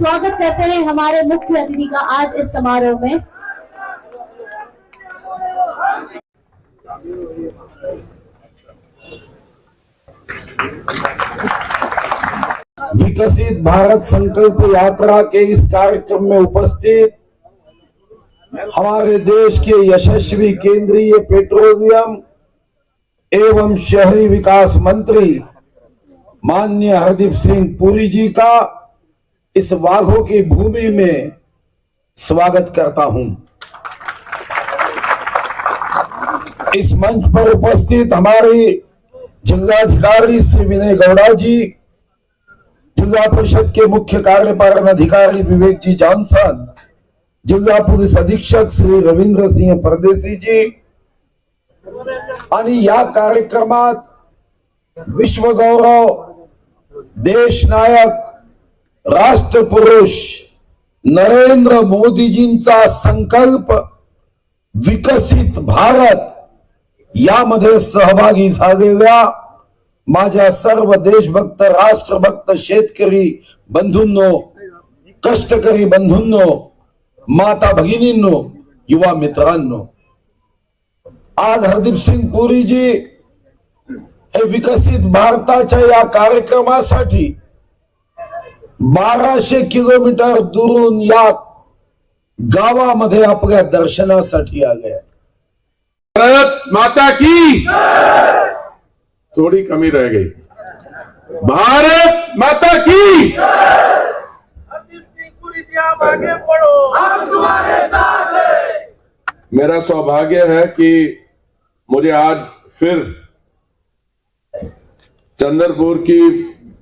स्वागत करते हैं हमारे मुख्य अतिथि का आज इस समारोह में। विकसित भारत संकल्प यात्रा के इस कार्यक्रम में उपस्थित हमारे देश के यशस्वी केंद्रीय पेट्रोलियम एवं शहरी विकास मंत्री माननीय हरदीप सिंह पुरी जी का इस वाघों की भूमि में स्वागत करता हूं। इस मंच पर उपस्थित हमारे जिलाधिकारी श्री विनय गौड़ा जी, जिला परिषद के मुख्य कार्यपालन अधिकारी विवेक जी जॉनसन, जिला पुलिस अधीक्षक श्री रविंद्र सिंह परदेसी जी आणि या कार्यक्रमात विश्वगौरव देश नायक राष्ट्र पुरुष नरेंद्र मोदीजींचा संकल्प विकसित भारत यामध्ये सहभागी झालेल्या माझ्या सर्व देशभक्त राष्ट्रभक्त शेतकरी बंधूंनो, कष्टकरी बंधूंनो, माता भगिनींनो, युवा मित्रांनो, आज हरदीप सिंग पुरी जी हे विकसित भारताच्या या कार्यक्रमासाठी 1200 किलोमीटर दूरून या गावामध्ये आपल्या दर्शनासाठी आले। भारत माता की थोड़ी कमी रह गई। भारत माता की हरदीप सिंह पुरी जी, आप आगे बढ़ो, हम तुम्हारे साथ हैं। मेरा सौभाग्य है कि मुझे आज फिर चंद्रपुर की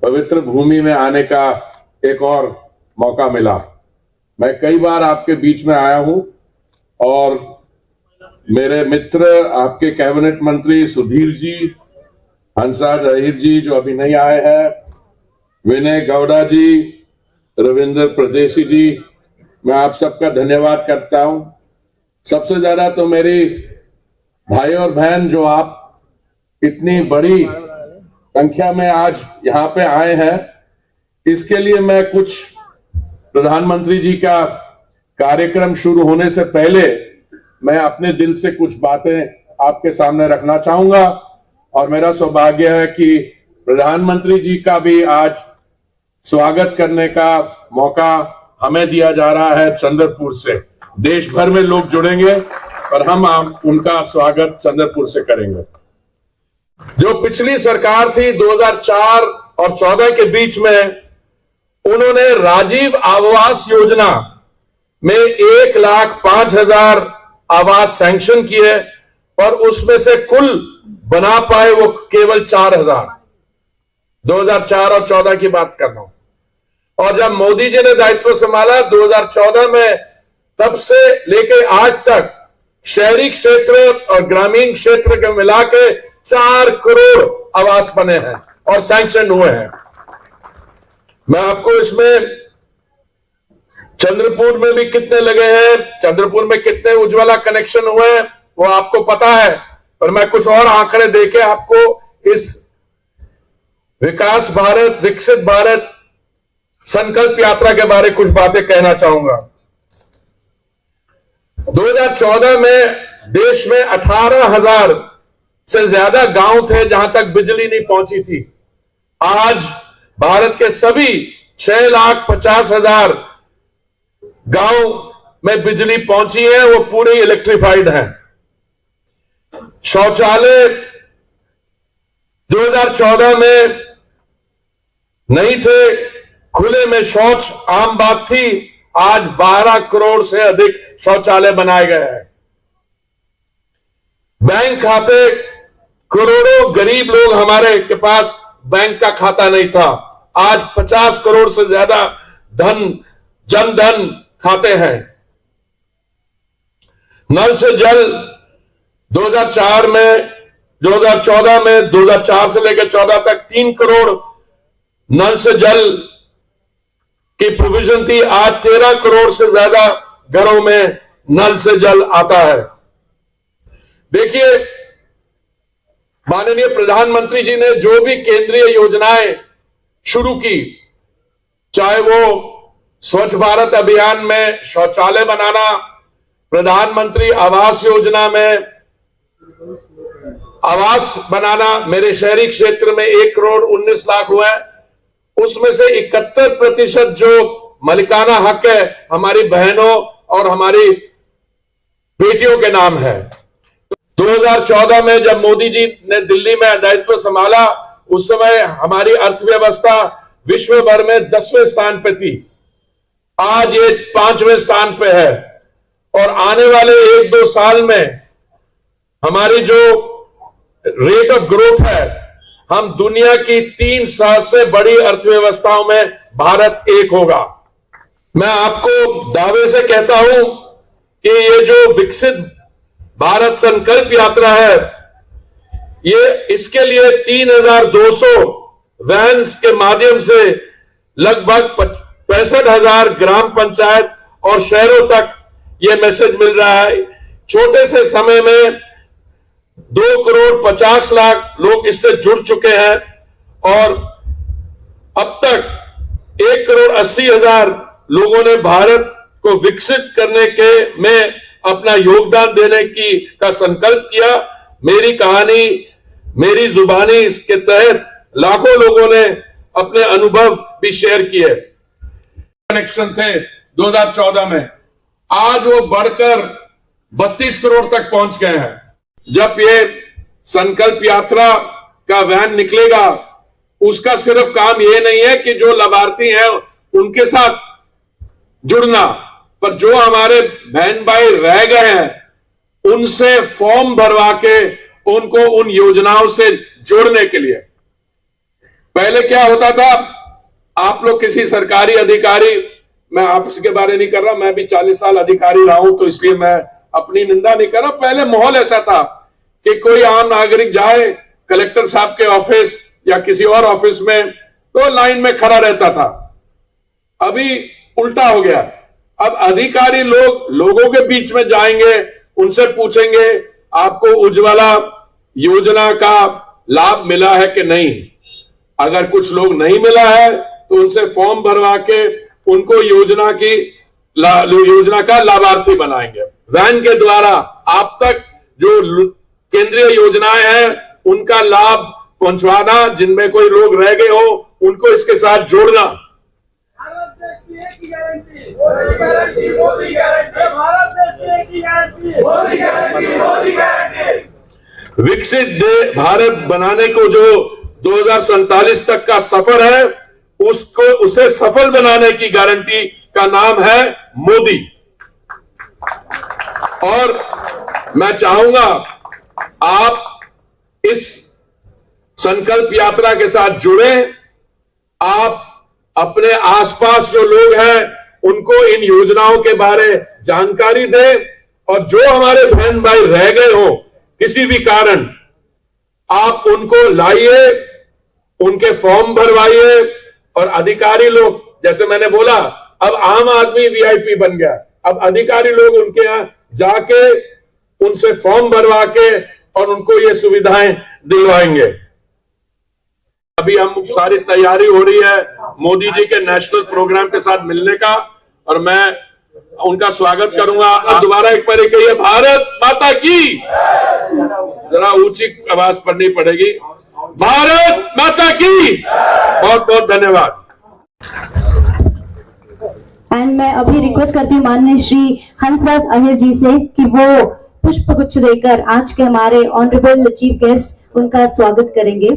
पवित्र भूमि में आने का एक और मौका मिला। मैं कई बार आपके बीच में आया हूं और मेरे मित्र आपके कैबिनेट मंत्री सुधीर जी, हंसराज अहीर जी जो अभी नहीं आए हैं, विनय गौड़ा जी, रविंद्र प्रदेशी जी, मैं आप सबका धन्यवाद करता हूं। सबसे ज्यादा तो मेरी भाई और बहन जो आप इतनी बड़ी संख्या में आज यहाँ पे आए हैं, इसके लिए मैं कुछ प्रधानमंत्री जी का कार्यक्रम शुरू होने से पहले मैं अपने दिल से कुछ बातें आपके सामने रखना चाहूंगा। और मेरा सौभाग्य है कि प्रधानमंत्री जी का भी आज स्वागत करने का मौका हमें दिया जा रहा है। चंद्रपुर से देश भर में लोग जुड़ेंगे और हम उनका स्वागत चंद्रपुर से करेंगे। जो पिछली सरकार थी 2004 और 14 के बीच में, उन्होंने राजीव आवास योजना में 1,05,000 आवास सैंक्शन किए और उसमें से कुल बना पाए वो केवल 4,000। 2004 और 14 की बात कर रहा हूं। और जब मोदी जी ने दायित्व संभाला 2014 में, तब से लेके आज तक शहरी क्षेत्र और ग्रामीण क्षेत्र के मिला के 4 करोड़ आवास बने हैं और सैंक्शन हुए हैं। मैं आपको इसमें चंद्रपुर में भी कितने लगे हैं, चंद्रपुर में कितने उज्ज्वला कनेक्शन हुए हैं, वो आपको पता है, पर मैं कुछ और आंकड़े देके आपको इस विकास भारत, विकसित भारत संकल्प यात्रा के बारे कुछ बातें कहना चाहूंगा। 2014 में देश में 18,000 से ज्यादा गांव थे जहां तक बिजली नहीं पहुंची थी। आज भारत के सभी 6,50,000 गांव में बिजली पहुंची है, वो पूरे इलेक्ट्रिफाइड हैं। शौचालय 2014 में नहीं थे, खुले में शौच आम बात थी। आज 12 करोड़ से अधिक शौचालय बनाए गए हैं। बैंक खाते, करोड़ों गरीब लोग हमारे के पास बैंक का खाता नहीं था, आज 50 करोड़ से ज्यादा जन धन खाते हैं। नल से जल 2014 में 2004 से लेकर 14 तक 3 करोड़ नल से जल की प्रोविजन थी। आज 13 करोड़ से ज्यादा घरों में नल से जल आता है। देखिए, माननीय प्रधानमंत्री जी ने जो भी केंद्रीय योजनाएं शुरू की, चाहे वो स्वच्छ भारत अभियान में शौचालय बनाना, प्रधानमंत्री आवास योजना में आवास बनाना, मेरे शहरी क्षेत्र में 1 करोड़ 19 लाख हुए, उसमें से 71% जो मलिकाना हक है हमारी बहनों और हमारी बेटियों के नाम है। 2014 में जब मोदी जी ने दिल्ली में दायित्व संभाला, उस समय हमारी अर्थव्यवस्था विश्व भर में 10वें स्थान पे थी, आज ये 5वें स्थान पे है। और आने वाले 1-2 साल में हमारी जो रेट ऑफ ग्रोथ है, हम दुनिया की 3 सबसे बड़ी अर्थव्यवस्थाओं में भारत एक होगा। मैं आपको दावे से कहता हूं कि ये जो विकसित भारत संकल्प यात्रा है, ये इसके लिए 3200 वैन्स के माध्यम से लगभग 65,000 ग्राम पंचायत और शहरों तक ये मैसेज मिल रहा है। छोटे से समय में 2 करोड़ 50 लाख लोग इससे जुड़ चुके हैं और अब तक 1 करोड़ 80 हजार लोगों ने भारत को विकसित करने के में अपना योगदान देने का संकल्प किया। मेरी कहानी मेरी जुबानी के तहत लाखों लोगों ने अपने अनुभव भी शेयर किए। कनेक्शन थे 2014 में, आज वो बढ़कर 32 करोड़ तक पहुंच गए हैं। जब ये संकल्प यात्रा का वैन निकलेगा, उसका सिर्फ काम ये नहीं है कि जो लाभार्थी हैं उनके साथ जुड़ना, पर जो हमारे बहन भाई रह गए हैं उनसे फॉर्म भरवा के उनको उन योजनाओं से जोड़ने के लिए। पहले क्या होता था, आप लोग किसी सरकारी अधिकारी, मैं आपके बारे नहीं कर रहा, मैं भी 40 साल अधिकारी रहा हूं तो इसलिए मैं अपनी निंदा नहीं कर रहा। पहले माहौल ऐसा था कि कोई आम नागरिक जाए कलेक्टर साहब के ऑफिस या किसी और ऑफिस में तो लाइन में खड़ा रहता था। अभी उल्टा हो गया, अब अधिकारी लोगों के बीच में जाएंगे, उनसे पूछेंगे आपको उज्ज्वला योजना का लाभ मिला है कि नहीं। अगर कुछ लोग नहीं मिला है तो उनसे फॉर्म भरवा के उनको योजना का लाभार्थी बनाएंगे। वैन के द्वारा आप तक जो केंद्रीय योजनाएं हैं उनका लाभ पहुंचवाना, जिनमें कोई लोग रह गए हो उनको इसके साथ जोड़ना। भारत देश की एक ही guarantee, Modi guarantee, Modi guarantee, Bharat देश की एक ही guarantee, Modi guarantee, Modi guarantee. विकसित भारत बनाने को जो 2047 तक का सफर है, उसे सफल बनाने की गारंटी का नाम है मोदी। और मैं चाहूंगा आप इस संकल्प यात्रा के साथ जुड़े, आप अपने आसपास जो लोग हैं उनको इन योजनाओं के बारे जानकारी दें, और जो हमारे बहन भाई रह गए हो किसी भी कारण, आप उनको लाइए, उनके फॉर्म भरवाइए। और अधिकारी लोग, जैसे मैंने बोला, अब आम आदमी वीआईपी बन गया, अब अधिकारी लोग उनके यहां जाके उनसे फॉर्म भरवा के और उनको ये सुविधाएं दिलवाएंगे। अभी हम सारी तैयारी हो रही है मोदी जी के नेशनल प्रोग्राम के साथ मिलने का, और मैं उनका स्वागत करूंगा। अब दोबारा एक बार कहिए, भारत माता की, जरा ऊंची आवाज पढ़नी पड़ेगी, भारत माता की। बहुत बहुत धन्यवाद। एंड मैं अभी रिक्वेस्ट करती हूँ माननीय श्री हंसराज अहिर जी से कि वो पुष्प गुच्छ देकर आज के हमारे ऑनरेबल चीफ गेस्ट उनका स्वागत करेंगे।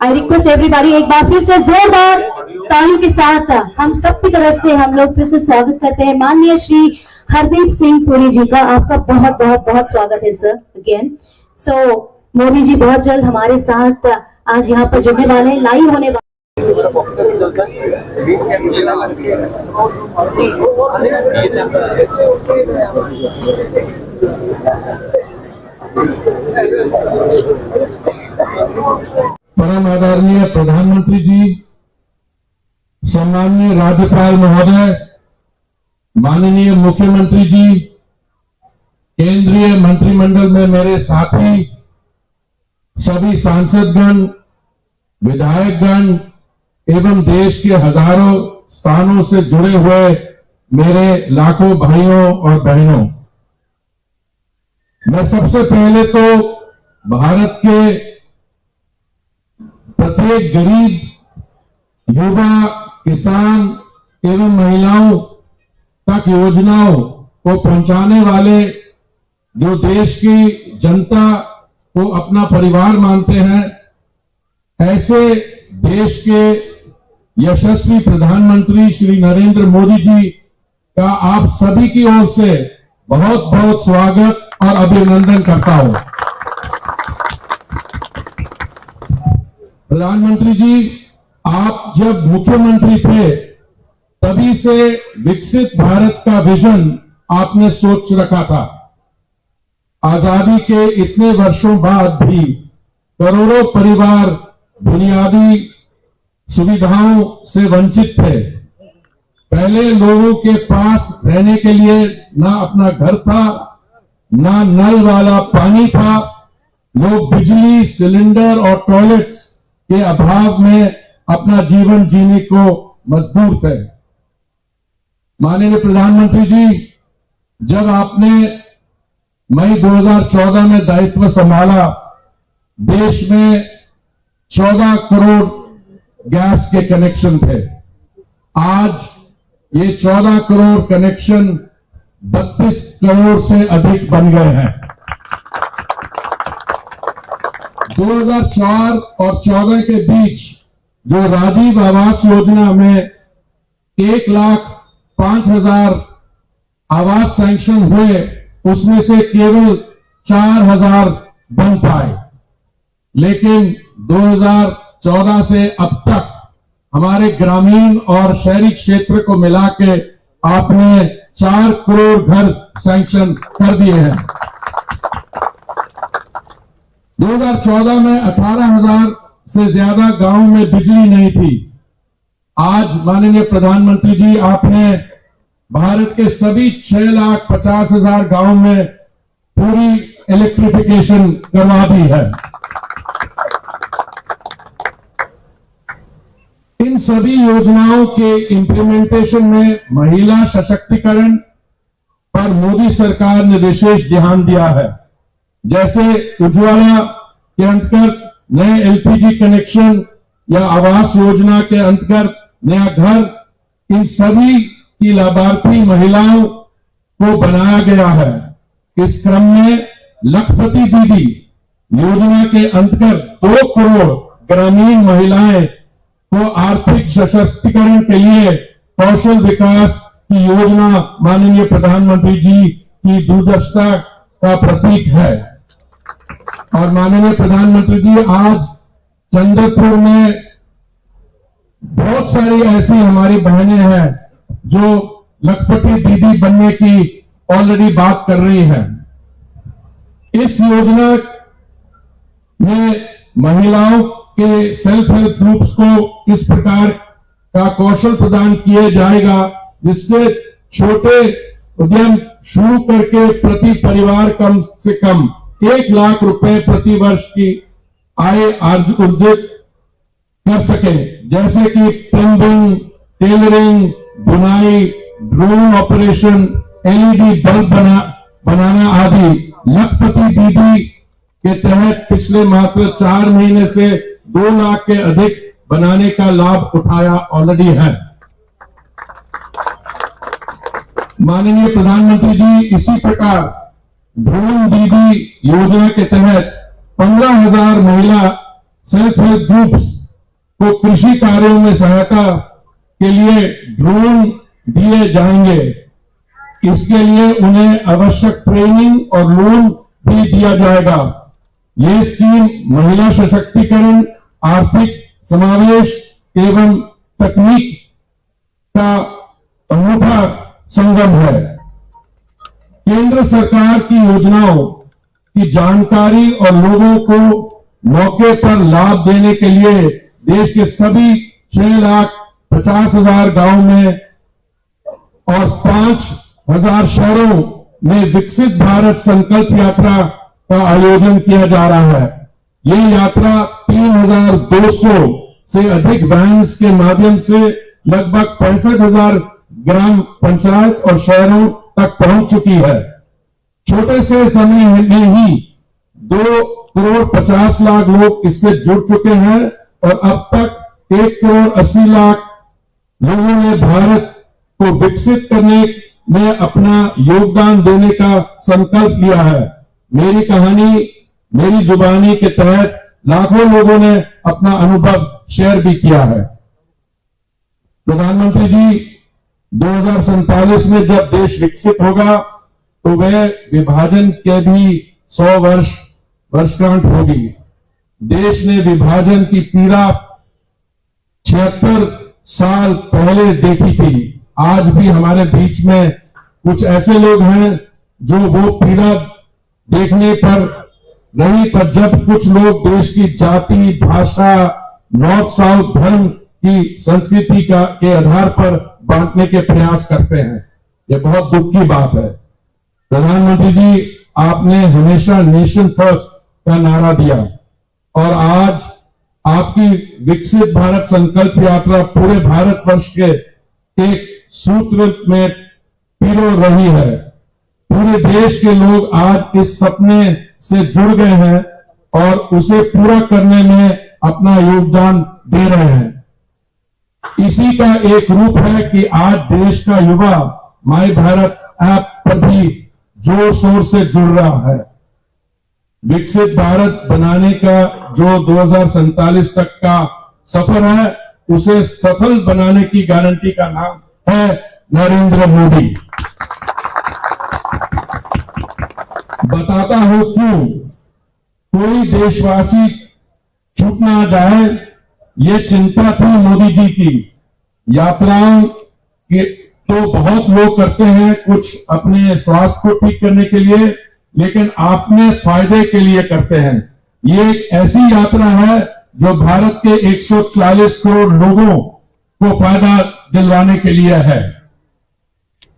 आई रिक्वेस्ट एवरीबॉडी, एक बार फिर से जोरदार तालियों के साथ हम सब की तरफ से हम लोग फिर से स्वागत करते हैं माननीय श्री हरदीप सिंह पुरी जी का। आपका बहुत बहुत बहुत स्वागत है सर अगेन। सो मोदी जी बहुत जल्द हमारे साथ आज यहाँ पर जुड़ने वाले हैं, लाइव होने वाले। परम आदरणीय प्रधानमंत्री जी, सम्माननीय राज्यपाल महोदय, माननीय मुख्यमंत्री जी, केंद्रीय मंत्रिमंडल में मेरे साथी, सभी सांसदगण, विधायकगण एवं देश के हजारों स्थानों से जुड़े हुए मेरे लाखों भाइयों और बहनों, मैं सबसे पहले तो भारत के प्रत्येक गरीब, युवा, किसान एवं महिलाओं तक योजनाओं को पहुंचाने वाले जो देश की जनता को अपना परिवार मानते हैं, ऐसे देश के यशस्वी प्रधानमंत्री श्री नरेंद्र मोदी जी का आप सभी की ओर से बहुत बहुत स्वागत और अभिनंदन करता हूं। प्रधानमंत्री जी, आप जब मुख्यमंत्री थे तभी से विकसित भारत का विजन आपने सोच रखा था। आजादी के इतने वर्षों बाद भी करोड़ों परिवार बुनियादी सुविधाओं से वंचित थे। पहले लोगों के पास रहने के लिए ना अपना घर था, ना नल वाला पानी था। लोग बिजली, सिलेंडर और टॉयलेट्स के अभाव में अपना जीवन जीने को मजबूर थे। माननीय प्रधानमंत्री जी, जब आपने मई 2014 में दायित्व संभाला, देश में 14 करोड़ गैस के कनेक्शन थे। आज ये 14 करोड़ कनेक्शन 32 करोड़ से अधिक बन गए हैं। 2004 और 14 के बीच जो राजीव आवास योजना में 1,05,000 आवास सैंक्शन हुए, उसमें से केवल 4,000 बन पाए। लेकिन 2014 से अब तक हमारे ग्रामीण और शहरी क्षेत्र को मिला के आपने 4 करोड़ घर सैंक्शन कर दिए हैं। 2014 में 18,000 से ज्यादा गांव में बिजली नहीं थी। आज माननीय प्रधानमंत्री जी, आपने भारत के सभी 6,50,000 गांव में पूरी इलेक्ट्रिफिकेशन करवा दी है। इन सभी योजनाओं के इम्प्लीमेंटेशन में महिला सशक्तिकरण पर मोदी सरकार ने विशेष ध्यान दिया है। जैसे उज्ज्वला के अंतर्गत नए एलपीजी कनेक्शन या आवास योजना के अंतर्गत नया घर, इन सभी की लाभार्थी महिलाओं को बनाया गया है। इस क्रम में लखपति दीदी योजना के अंतर्गत 2 करोड़ ग्रामीण महिलाएं को आर्थिक सशक्तिकरण के लिए कौशल विकास की योजना माननीय प्रधानमंत्री जी की दूरदर्शिता का प्रतीक है। और माननीय प्रधानमंत्री जी, आज चंद्रपुर में बहुत सारी ऐसी हमारी बहनें हैं जो लखपति दीदी बनने की ऑलरेडी बात कर रही हैं। इस योजना में महिलाओं के सेल्फ हेल्प ग्रुप्स को किस प्रकार का कौशल प्रदान किया जाएगा, जिससे छोटे उद्यम शुरू करके प्रति परिवार कम से कम 1 लाख रुपए प्रति वर्ष की आय अर्जित कर सके। जैसे कि प्लम्बिंग, टेलरिंग, बुनाई, ड्रोन ऑपरेशन, एलईडी बल्ब बनाना आदि। लखपति दीदी के तहत पिछले मात्र 4 महीने से 2 लाख के अधिक बनाने का लाभ उठाया ऑलरेडी है। माननीय प्रधानमंत्री जी, इसी प्रकार ड्रोन दीदी योजना के तहत 15,000 महिला सेल्फ हेल्प ग्रुप्स को कृषि कार्यों में सहायता के लिए ड्रोन दिए जाएंगे। इसके लिए उन्हें आवश्यक ट्रेनिंग और लोन भी दिया जाएगा। ये स्कीम महिला सशक्तिकरण, आर्थिक समावेश एवं तकनीक का अनूठा संगम है। केंद्र सरकार की योजनाओं की जानकारी और लोगों को मौके पर लाभ देने के लिए देश के सभी 6,50,000 गांव में और 5,000 शहरों में विकसित भारत संकल्प यात्रा का आयोजन किया जा रहा है। ये यात्रा 3,200 से अधिक वैन्स के माध्यम से लगभग 65,000 ग्राम पंचायत और शहरों तक पहुंच चुकी है। छोटे से समय में ही 2,50,00,000 लोग इससे जुड़ चुके हैं और अब तक 1,80,00,000 लोगों ने भारत को विकसित करने में अपना योगदान देने का संकल्प लिया है। मेरी कहानी मेरी जुबानी के तहत लाखों लोगों ने अपना अनुभव शेयर भी किया है। प्रधानमंत्री जी, 2047 में जब देश विकसित होगा तो वह विभाजन के भी 100 वर्षगांठ होगी। देश ने विभाजन की पीड़ा 76 साल पहले देखी थी। आज भी हमारे बीच में कुछ ऐसे लोग हैं जो वो पीड़ा देखने पर रही, पर जब कुछ लोग देश की जाति, भाषा, नॉर्थ साउथ, धर्म की संस्कृति के आधार पर बांटने के प्रयास करते हैं। यह बहुत दुख की बात है। प्रधानमंत्री जी, आपने हमेशा नेशन फर्स्ट का नारा दिया और आज आपकी विकसित भारत संकल्प यात्रा पूरे भारतवर्ष के एक सूत्र में पिरो रही है। पूरे देश के लोग आज इस सपने से जुड़ गए हैं और उसे पूरा करने में अपना योगदान दे रहे हैं। इसी का एक रूप है कि आज देश का युवा माय भारत ऐप पर भी जोर शोर से जुड़ रहा है। विकसित भारत बनाने का जो 2047 तक का सफर है, उसे सफल बनाने की गारंटी का नाम है नरेंद्र मोदी। बताता हूं क्यों। कोई देशवासी छूट ना जाए, ये चिंता थी मोदी जी की। यात्राएं के तो बहुत लोग करते हैं, कुछ अपने स्वास्थ्य को ठीक करने के लिए, लेकिन आपने फायदे के लिए करते हैं। ये एक ऐसी यात्रा है जो भारत के 140 करोड़ लोगों को फायदा दिलवाने के लिए है।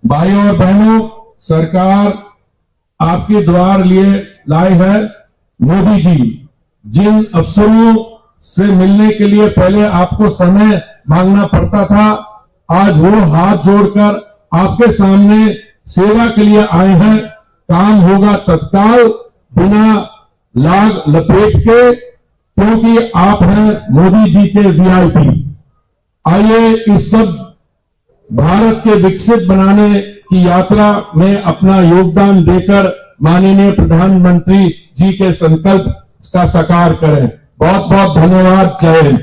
भाइयों और बहनों, सरकार आपके द्वार लिए लाए है मोदी जी। जिन अफसरों से मिलने के लिए पहले आपको समय मांगना पड़ता था, आज वो हाथ जोड़कर आपके सामने सेवा के लिए आए हैं। काम होगा तत्काल, बिना लाग लपेट के, क्योंकि आप हैं मोदी जी के वीआईपी। आइए इस सब भारत के विकसित बनाने की यात्रा में अपना योगदान देकर माननीय प्रधानमंत्री जी के संकल्प का साकार करें। बहुत बहुत धन्यवाद। जय हिंद।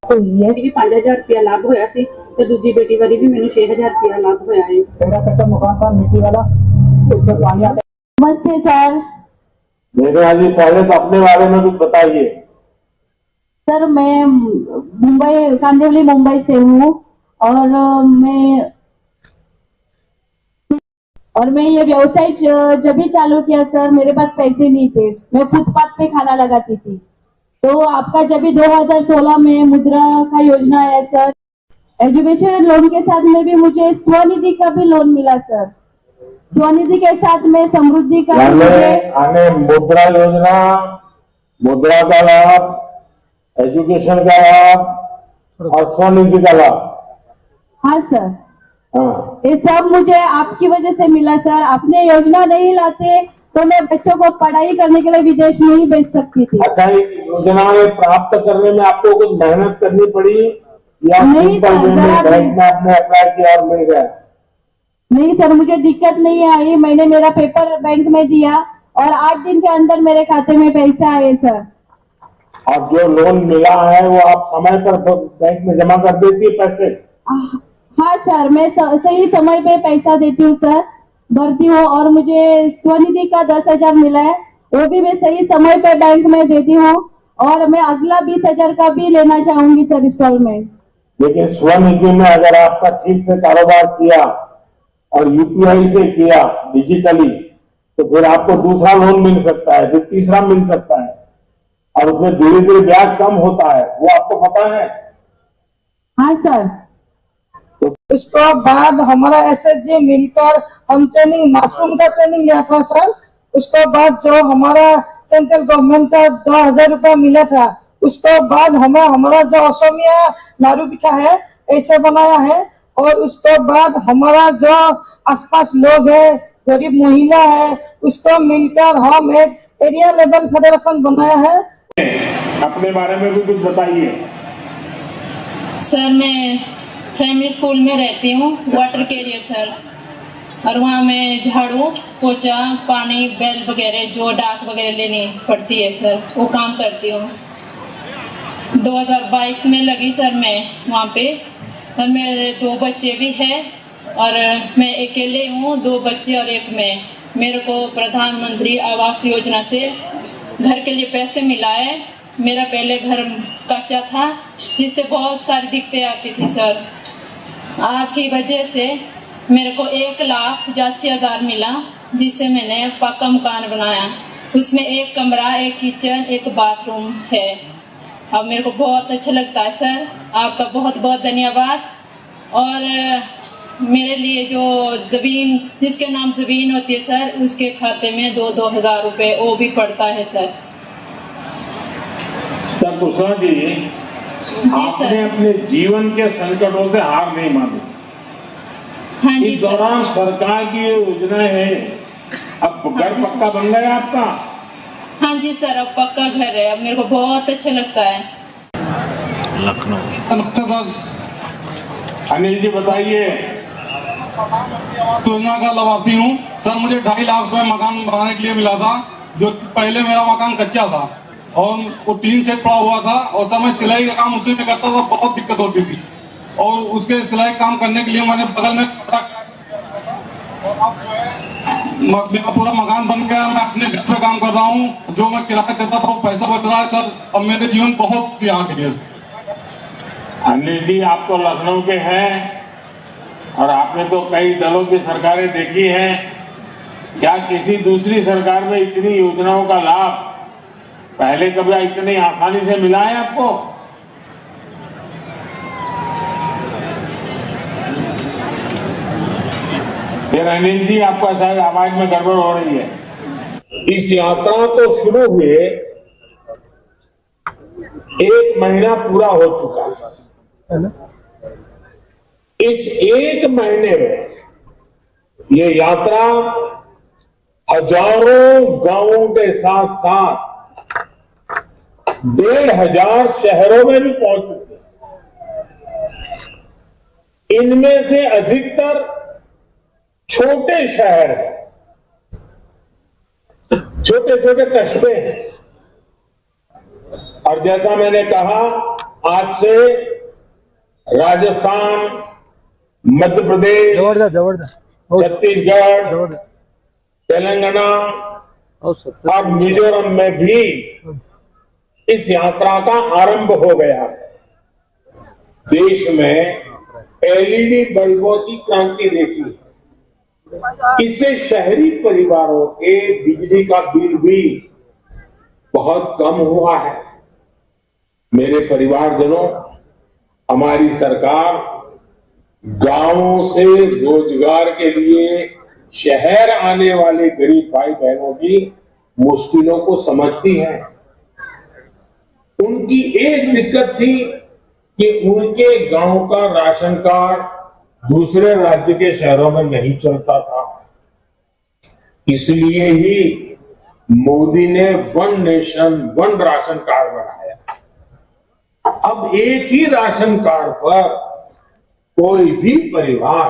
भी 5,000 रुपया लाभ होया सी ते दूजी बेटी वाली भी मैंने 6,000 रुपया लाभ होया है। मेरा कच्चा मकान था मिट्टी वाला, उसमें पानी आता। नमस्ते सर। मेघना जी, पहले तो अपने बारे में कुछ बताइए। सर, मैं मुंबई, कांदिवली मुंबई से हूँ और मैं ये व्यवसाय जब भी चालू किया सर, मेरे पास पैसे नहीं थे। मैं फुटपाथ पे खाना लगाती थी। तो आपका जब भी 2016 में मुद्रा का योजना आया सर, एजुकेशन लोन के साथ में भी मुझे स्वनिधि का भी लोन मिला सर। स्वनिधि के साथ में समृद्धि का आने मुद्रा योजना, मुद्रा का लाभ, एजुकेशन का लाभ और स्वनिधि का लाभ। हाँ सर, हाँ, ये सब मुझे आपकी वजह से मिला सर। अपने योजना नहीं लाते तो मैं बच्चों को पढ़ाई करने के लिए विदेश नहीं भेज सकती थी। अच्छा, योजनाएं प्राप्त करने में आपको कुछ मेहनत करनी पड़ी या नहीं सर, जरा बैंक में आपने अप्लाई किया और मिल गया? नहीं सर, मुझे दिक्कत नहीं आई। मैंने मेरा पेपर बैंक में दिया और 8 दिन के अंदर मेरे खाते में पैसे आए सर। और जो लोन मिला है वो आप समय पर बैंक में जमा कर देती है पैसे? हाँ सर, मैं सही समय पे पैसा देती हूँ सर, भरती हूँ। और मुझे स्वनिधि का 10,000 मिला है, वो भी मैं सही समय पे बैंक में देती हूँ। और मैं अगला 20,000 का भी लेना चाहूंगी सर इंस्टॉलमेंट। लेकिन स्वनिधि में अगर आपका ठीक से कारोबार किया और यूपीआई से किया डिजिटली, तो फिर आपको दूसरा लोन मिल सकता है, फिर तीसरा मिल सकता है और उसमें धीरे धीरे ब्याज कम होता है, वो आपको पता है? हाँ सर। उसके बाद हमारा एसएसजी मिलकर हम ट्रेनिंग, मशरूम का ट्रेनिंग लिया था सर। उसके बाद जो हमारा सेंट्रल गवर्नमेंट का 2,000 रुपया मिला था, उसके बाद हमारा जो असमिया नारू पिठा है ऐसे बनाया है। और उसके बाद हमारा जो आसपास लोग है, गरीब महिला है, उसको मिलकर हम एक एरिया लेवल फेडरेशन बनाया है। अपने बारे में भी कुछ बताइए। सर मैं प्राइमरी स्कूल में रहती हूँ, वाटर कैरियर सर, और वहाँ मैं झाड़ू पोछा पानी बेल वगैरह जो डाक वगैरह लेनी पड़ती है सर, वो काम करती हूँ। 2022 में लगी सर मैं वहाँ पे। और मेरे 2 बच्चे भी हैं और मैं अकेले हूँ, 2 बच्चे और एक मैं। मेरे को प्रधानमंत्री आवास योजना से घर के लिए पैसे मिला है। मेरा पहले घर कच्चा था जिससे बहुत सारी दिक्कतें आती थी सर। आपकी वजह से मेरे को 1,85,000 मिला, जिससे मैंने पक्का मकान बनाया। उसमें 1 कमरा, 1 किचन, 1 बाथरूम है। अब मेरे को बहुत अच्छा लगता है सर, आपका बहुत बहुत धन्यवाद। और मेरे लिए जो ज़मीन, जिसके नाम ज़मीन होती है सर, उसके खाते में 2-2 हज़ार रुपये वो भी पड़ता है सर। सर कुशला जी, आपने सर। अपने जीवन के संकटों से हार नहीं मानी। हाँ जी इस सर। दौरान सरकार की ये योजनाएं हैं। अब घर जी पक्का सर। बन गया आपका? हाँ जी सर, अब पक्का घर है। अब मेरे को बहुत अच्छा लगता है। अनिल जी बताइए। योजना का लाभार्थी हूँ सर। मुझे 2.5 लाख रुपए मकान बनाने के लिए मिला था, जो पहले मेरा मकान कच्चा था और वो टीन सेट पड़ा हुआ था। और सर मैं सिलाई का काम उसी में करता था, बहुत दिक्कत होती थी। और उसके सिलाई काम करने के लिए मैंने बगल में मेरा पूरा मकान बन गया। मैं अपने घर पे काम कर रहा हूँ, जो मैं किराया देता था वो पैसा बच रहा है सर। अब मेरे जीवन बहुत सी आगे है। अनिल जी, आप तो लखनऊ के हैं और आपने तो कई दलों की सरकारें देखी हैं। क्या किसी दूसरी सरकार में इतनी योजनाओं का लाभ पहले कभी इतनी आसानी से मिला है आपको? फिर अनिल जी, आपका शायद आवाज में गड़बड़ हो रही है। इस यात्रा को शुरू हुए 1 महीना पूरा हो चुका है। इस 1 महीने में ये यात्रा हजारों गांवों के साथ साथ 1,500 शहरों में भी पहुंच चुकी है। इनमें से अधिकतर छोटे शहर हैं, छोटे छोटे कस्बे हैं। और जैसा मैंने कहा, आज से राजस्थान, मध्य प्रदेश, छत्तीसगढ़, तेलंगाना और मिजोरम में भी इस यात्रा का आरंभ हो गया है। देश में एलईडी बल्बों की क्रांति देखी है। इससे शहरी परिवारों के बिजली का बिल भी बहुत कम हुआ है। मेरे परिवारजनों, हमारी सरकार गांवों से रोजगार के लिए शहर आने वाले गरीब भाई बहनों की मुश्किलों को समझती है। उनकी एक दिक्कत थी कि उनके गांव का राशन कार्ड दूसरे राज्य के शहरों में नहीं चलता था। इसलिए ही मोदी ने 1 नेशन 1 राशन कार्ड बनाया। अब एक ही राशन कार्ड पर कोई भी परिवार,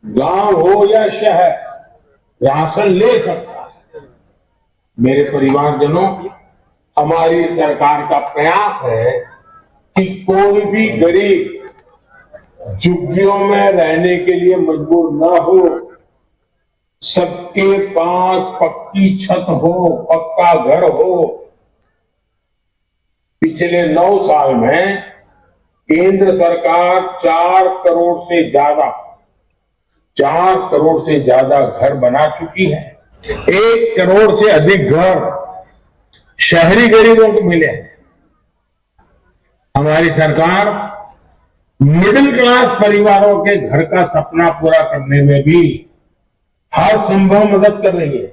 गांव हो या शहर, राशन ले सकता है। मेरे परिवारजनों, हमारी सरकार का प्रयास है कि कोई भी गरीब झुग्गियों में रहने के लिए मजबूर न हो। सबके पास पक्की छत हो, पक्का घर हो। पिछले 9 साल में केंद्र सरकार 4 करोड़ से ज्यादा घर बना चुकी है। 1 करोड़ से अधिक घर शहरी गरीबों को मिले हैं। हमारी सरकार मिडिल क्लास परिवारों के घर का सपना पूरा करने में भी हर संभव मदद कर रही है।